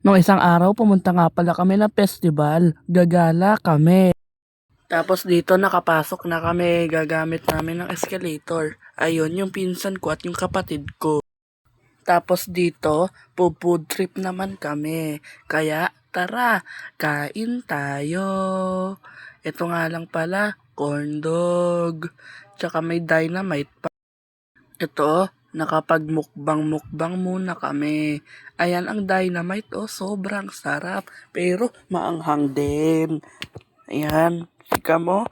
Nung isang araw, pumunta nga pala kami ng festival. Gagala kami. Tapos dito nakapasok na kami. Gagamit namin ng escalator. Ayun, yung pinsan ko at yung kapatid ko. Tapos dito, food trip naman kami. Kaya, tara, kain tayo. Ito nga lang pala, corn dog. Tsaka may dynamite pa. Ito, nakapagmukbang-mukbang muna kami. Ayan ang dynamite, oh, sobrang sarap. Pero maanghang din. Ayan, sika mo,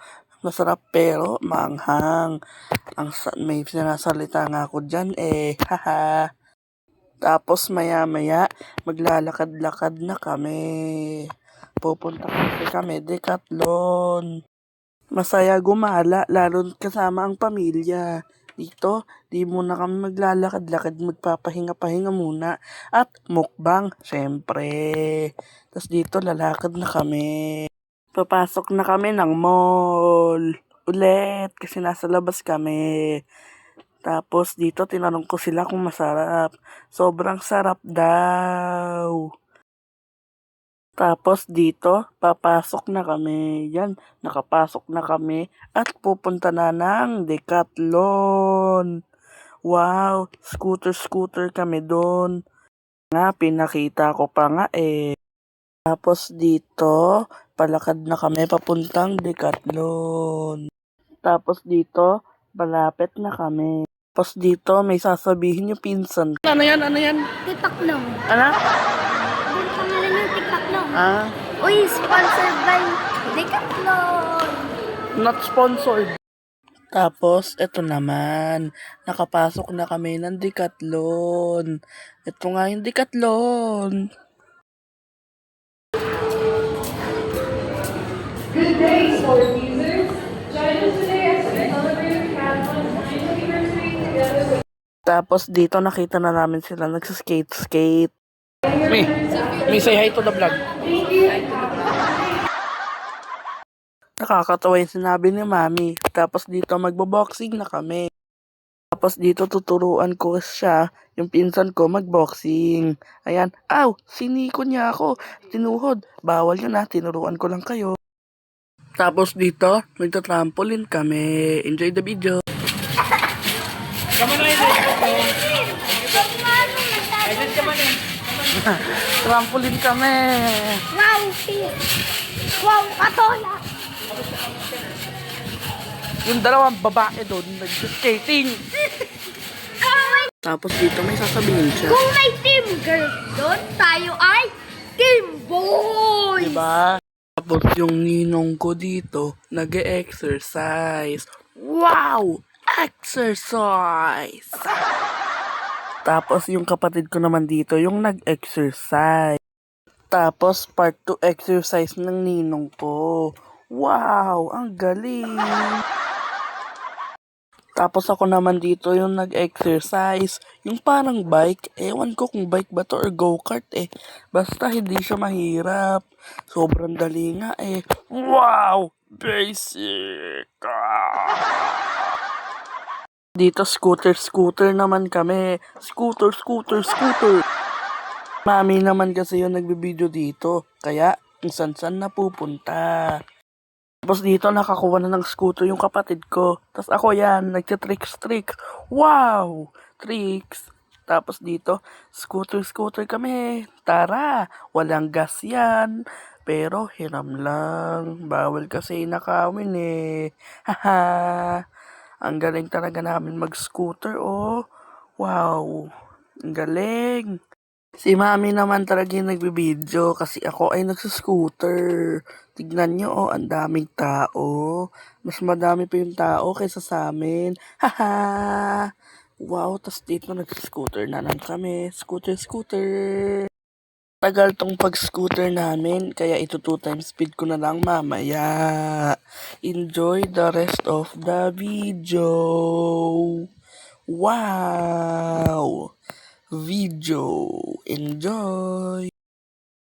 masarap pero maanghang. May sinasalita nga ako dyan eh, haha. Tapos maya-maya, maglalakad-lakad na kami. Pupunta kasi kami Decathlon. Masaya gumala, lalo kasama ang pamilya. Dito, di muna kami maglalakad-lakad, magpapahinga-pahinga muna. At mukbang, syempre. Tapos dito, lalakad na kami. Papasok na kami ng mall. Ulit, kasi nasa labas kami. Tapos dito, tinanong ko sila kung masarap. Sobrang sarap daw. Tapos dito, papasok na kami. Yan, nakapasok na kami at pupunta na ng Decathlon. Wow, scooter kami doon. Nga, pinakita ko pa nga eh. Tapos dito, palakad na kami papuntang Decathlon. Tapos dito, malapit na kami. Tapos dito, may sasabihin yung pinsan. Ano yan? Tipaklong. Ano? Doon pangalan yung Tipaklong. Ah, Uy, sponsored by Decathlon. not sponsored. Tapos, eto naman, nakapasok na kami ng Decathlon. Ito nga yung Decathlon. Good day, sport users. Join us today as we celebrate Decathlon's 9th anniversary together with Tapos, dito nakita na namin sila nagsaskate-skate. May say hi to the vlog. Nakakatawa yung sinabi ni Mami. Tapos dito magbo-boxing na kami. Tapos dito tuturuan ko siya, yung pinsan ko, magboxing. Ayan, aw, siniko niya ako. Tinuhod. Bawal yun tinuruan ko lang kayo. Tapos dito, magta-trampoline kami. Enjoy the video. Trampoline kami. Wow, Pete. Wow, katola. Yung dalawang babae doon, nag-skating. Tapos dito may sasabihin siya. Kung may team girl doon, tayo ay team boys. Diba? Tapos yung ninong ko dito, nag-exercise. Wow! Exercise! Tapos yung kapatid ko naman dito, yung nag-exercise. Tapos part 2 exercise ng ninong ko. Wow! Ang galing! Tapos ako naman dito yung nag-exercise. Yung parang bike. Ewan ko kung bike ba to or go-kart eh. Basta hindi siya mahirap. Sobrang dali nga eh. Wow! Basic! Dito scooter naman kami. Scooter. Mami naman kasi yung nagbibideo dito. Kaya kung san napupunta. Tapos dito nakakuha na ng scooter yung kapatid ko. Tapos ako yan, nagtitricks. Wow! Tricks. Tapos dito, scooter kami. Tara, walang gas yan. Pero hiram lang. Bawal kasi nakawin eh. Haha. Ang galing talaga namin mag-scooter oh. Wow. Ang galing. Si Mami naman talaga yung nagbibideo kasi ako ay nagsuscooter. Tignan nyo, oh, ang daming tao. Mas madami pa yung tao kaysa sa amin. Haha! Wow, tas dito nagsuscooter na lang kami. Scooter. Tagal tong pag-scooter namin, kaya ito 2 times speed ko na lang mamaya. Enjoy the rest of the video. Wow! Video. Enjoy!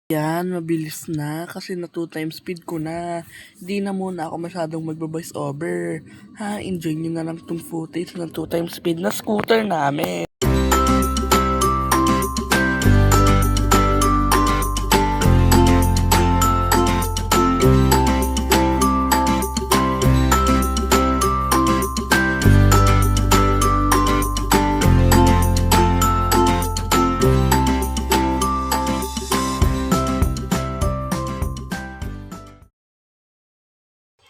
Yan, mabilis na kasi na 2 times speed ko na. Hindi na muna ako masyadong magbo-voice over. Enjoy nyo na lang tong footage ng 2 times speed na scooter namin.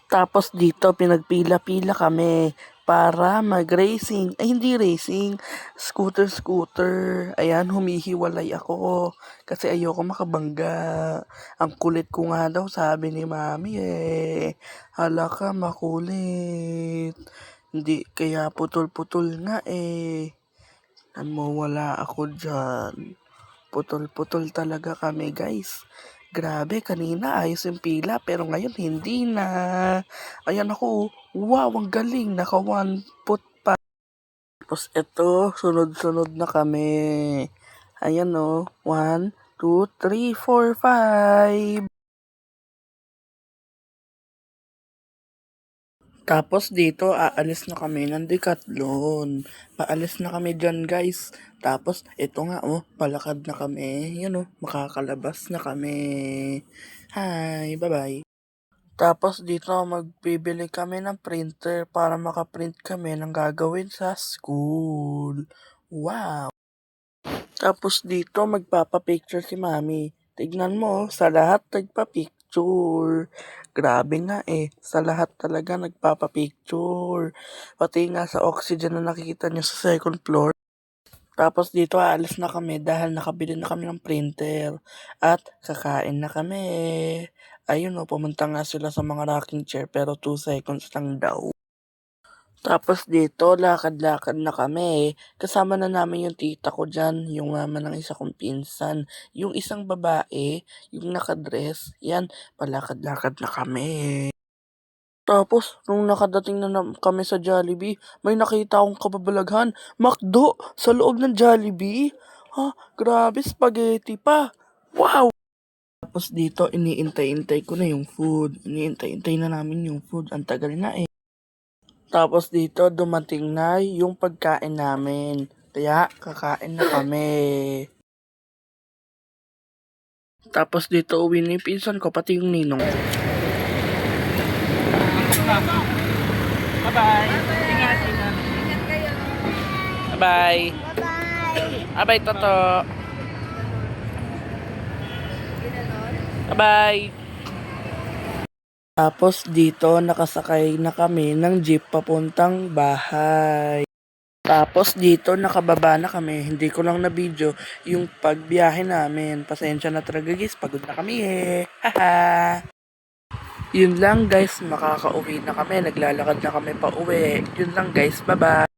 Tapos dito pinagpila-pila kami para mag-racing. Ay, hindi racing. Scooter. Ayan, humihiwalay ako. Kasi ayoko makabangga. Ang kulit ko nga daw, sabi ni mami eh. Hala ka, makulit. Hindi, kaya putol-putol nga eh. Wala ako dyan. Putol-putol talaga kami, guys. Grabe, kanina ayos yung pila, pero ngayon hindi na. Ayan ako, wow, ang galing, naka 1 foot pa. Tapos ito, sunod-sunod na kami. Ayan o, 1, 2, 3, 4, 5. Tapos dito, aalis na kami ng Decathlon. Paalis na kami dyan, guys. Tapos, ito nga, oh, palakad na kami. Yan, oh, makakalabas na kami. Hi, bye-bye. Tapos dito, magbibili kami ng printer para makaprint kami ng gagawin sa school. Wow! Tapos dito, magpapapicture si mami. Tignan mo, sa lahat nagpapicture. Grabe nga eh, sa lahat talaga nagpapapicture. Pati nga sa oxygen na nakikita niyo sa second floor. Tapos dito, aalis na kami dahil nakabili na kami ng printer. At kakain na kami. Ayun o, pumunta nga sila sa mga rocking chair pero 2 seconds lang daw. Tapos dito, lakad-lakad na kami. Kasama na namin yung tita ko dyan, yung mama ng isa kong pinsan. Yung isang babae, yung nakadress, yan, palakad-lakad na kami. Tapos, nung nakadating kami sa Jollibee, may nakita akong kababalaghan, McDo, sa loob ng Jollibee. Ha, grabe, spaghetti pa. Wow! Tapos dito, iniintay-intay ko na yung food. Iniintay-intay na namin yung food. Ang tagal na eh. Tapos dito, dumating na yung pagkain namin. Kaya, kakain na kami. Tapos dito, uwi na yung pinsan ko, pati yung ninong. Bye-bye. Ingat. Ingat kayo. Bye-bye. Bye-bye. Bye-bye, Toto. Ginanon. Bye-bye. Tapos dito, nakasakay na kami ng jeep papuntang bahay. Tapos dito, nakababa na kami. Hindi ko lang na video yung pagbiyahe namin. Pasensya na talaga guys, pagod na kami eh. Haha. Yun lang guys, makakauwi na kami. Naglalakad na kami pa uwi. Yun lang guys, bye-bye.